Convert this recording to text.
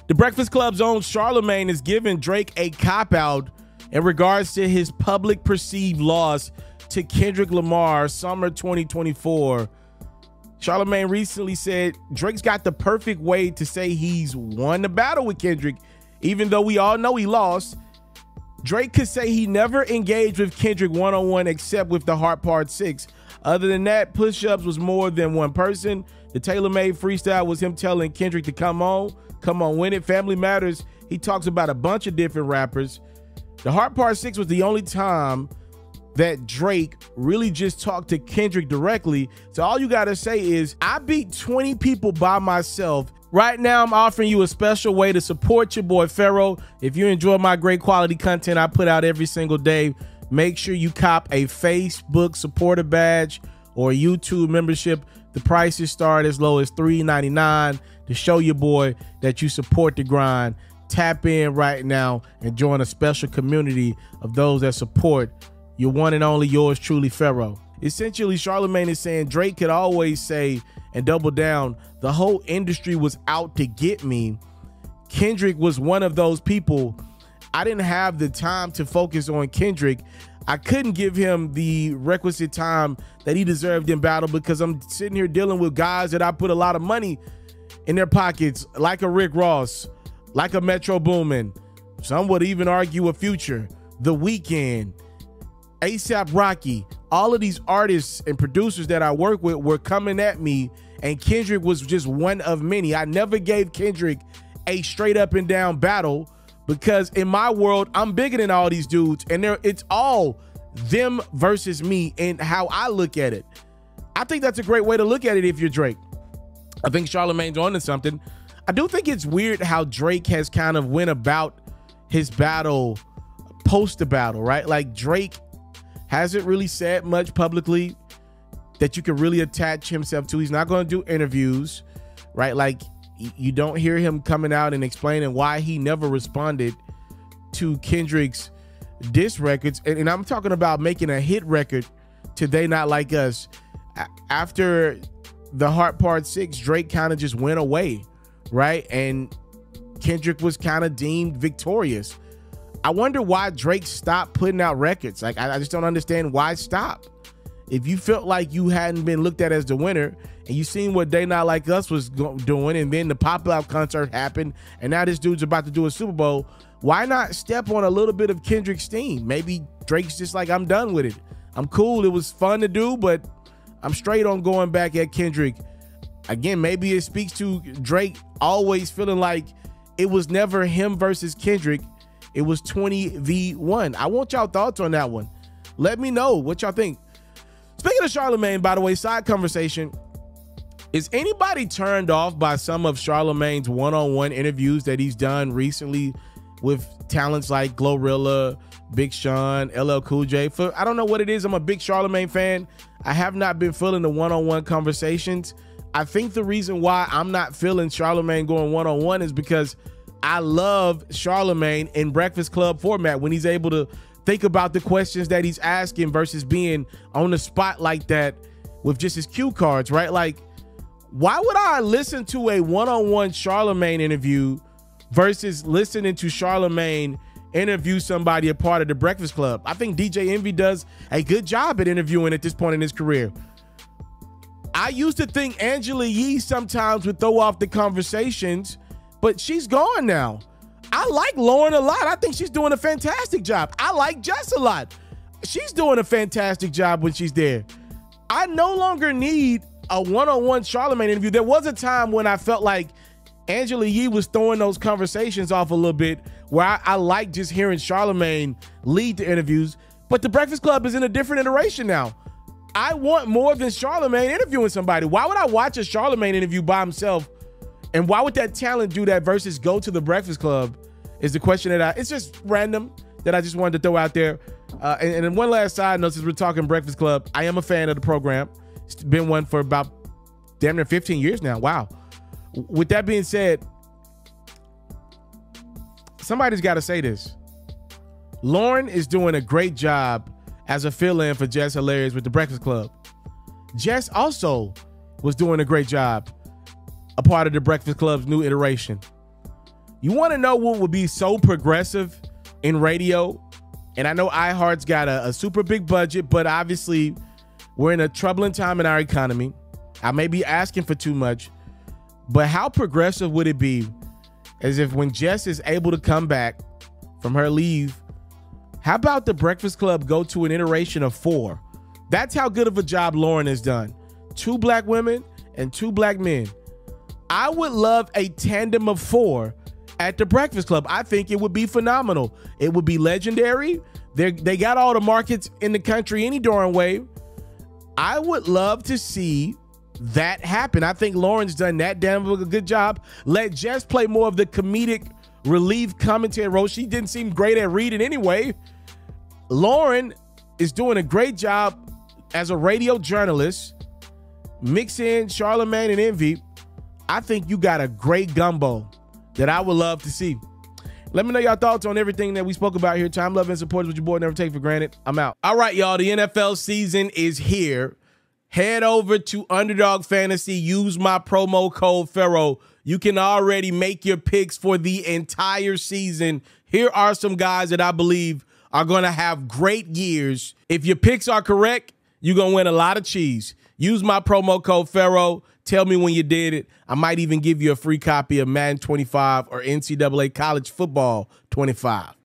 The Breakfast Club's own Charlamagne is giving Drake a cop-out in regards to his public perceived loss to Kendrick Lamar summer 2024. Charlamagne recently said Drake's got the perfect way to say he's won the battle with Kendrick, even though we all know he lost. Drake could say he never engaged with Kendrick one-on-one except with the Heart Part 6. Other than that, push-ups was more than one person. The tailor-made freestyle was him telling Kendrick to come on, win it. Family Matters, he talks about a bunch of different rappers. The Heart Part 6 was the only time that Drake really just talked to Kendrick directly. So all you gotta say is, I beat 20 people by myself. Right now, I'm offering you a special way to support your boy Ferro. If you enjoy my great quality content I put out every single day, make sure you cop a Facebook supporter badge or a YouTube membership. The prices start as low as $3.99 to show your boy that you support the grind. Tap in right now and join a special community of those that support your one and only yours truly, Ferro. Essentially, Charlamagne is saying Drake could always say and double down, the whole industry was out to get me. Kendrick was one of those people. I didn't have the time to focus on Kendrick. I couldn't give him the requisite time that he deserved in battle because I'm sitting here dealing with guys that I put a lot of money in their pockets, like a Rick Ross, like a Metro Boomin. Some would even argue a Future, The Weeknd, A$AP Rocky. All of these artists and producers that I work with were coming at me, and Kendrick was just one of many. I never gave Kendrick a straight up and down battle because in my world, I'm bigger than all these dudes, and it's all them versus me and how I look at it. I think that's a great way to look at it if you're Drake. I think Charlamagne's onto something. I do think it's weird how Drake has kind of went about his battle post the battle, right? Like Drake hasn't really said much publicly that you can really attach himself to. He's not going to do interviews, right? Like you don't hear him coming out and explaining why he never responded to Kendrick's diss records. And I'm talking about making a hit record to They Not Like Us. After the Heart Part 6, Drake kind of just went away, right? And Kendrick was kind of deemed victorious. I wonder why Drake stopped putting out records. Like, I just don't understand why stop. If you felt like you hadn't been looked at as the winner and you seen what They Not Like Us was doing, and then the pop-out concert happened, and now this dude's about to do a Super Bowl, why not step on a little bit of Kendrick's steam? Maybe Drake's just like, I'm done with it. I'm cool. It was fun to do, but I'm straight on going back at Kendrick. Again, maybe it speaks to Drake always feeling like it was never him versus Kendrick. It was 20v1. I want y'all thoughts on that one. Let me know what y'all think. Speaking of Charlamagne, by the way, side conversation. Is anybody turned off by some of Charlamagne's one-on-one interviews that he's done recently with talents like Glorilla, Big Sean, LL Cool J? I don't know what it is. I'm a big Charlamagne fan. I have not been feeling the one-on-one conversations. I think the reason why I'm not feeling Charlamagne going one-on-one is because I love Charlamagne in Breakfast Club format when he's able to think about the questions that he's asking versus being on the spot like that with just his cue cards, right? Like, why would I listen to a one-on-one Charlamagne interview versus listening to Charlamagne interview somebody a part of the Breakfast Club? I think DJ Envy does a good job at interviewing at this point in his career. I used to think Angela Yee sometimes would throw off the conversations, but she's gone now. I like Lauren a lot. I think she's doing a fantastic job. I like Jess a lot. She's doing a fantastic job when she's there. I no longer need a one-on-one Charlamagne interview. There was a time when I felt like Angela Yee was throwing those conversations off a little bit where I like just hearing Charlamagne lead the interviews, but the Breakfast Club is in a different iteration now. I want more than Charlamagne interviewing somebody. Why would I watch a Charlamagne interview by himself? And why would that talent do that versus go to the Breakfast Club is the question that it's just random that I just wanted to throw out there. And then one last side note, since we're talking Breakfast Club, I am a fan of the program. It's been one for about damn near 15 years now. Wow. With that being said, somebody's got to say this. Lauren is doing a great job as a fill-in for Jess Hilarious with the Breakfast Club. Jess also was doing a great job, a part of the Breakfast Club's new iteration. You want to know what would be so progressive in radio? And I know iHeart's got a super big budget, but obviously we're in a troubling time in our economy. I may be asking for too much, but how progressive would it be as if when Jess is able to come back from her leave, how about the Breakfast Club go to an iteration of 4? That's how good of a job Lauren has done. 2 black women and 2 black men. I would love a tandem of 4 at the Breakfast Club. I think it would be phenomenal. It would be legendary. They got all the markets in the country any darn way. I would love to see that happen. I think Lauren's done that damn of a good job. Let Jess play more of the comedic relief commentary role. She didn't seem great at reading anyway. Lauren is doing a great job as a radio journalist. Mix in Charlamagne and Envy. I think you got a great gumbo that I would love to see. Let me know your thoughts on everything that we spoke about here. Time, love, and support is what your boy never take for granted. I'm out. All right, y'all. The NFL season is here. Head over to Underdog Fantasy. Use my promo code Ferro. You can already make your picks for the entire season. Here are some guys that I believe are going to have great years. If your picks are correct, you're going to win a lot of cheese. Use my promo code Ferro. Tell me when you did it. I might even give you a free copy of Madden 25 or NCAA College Football 25.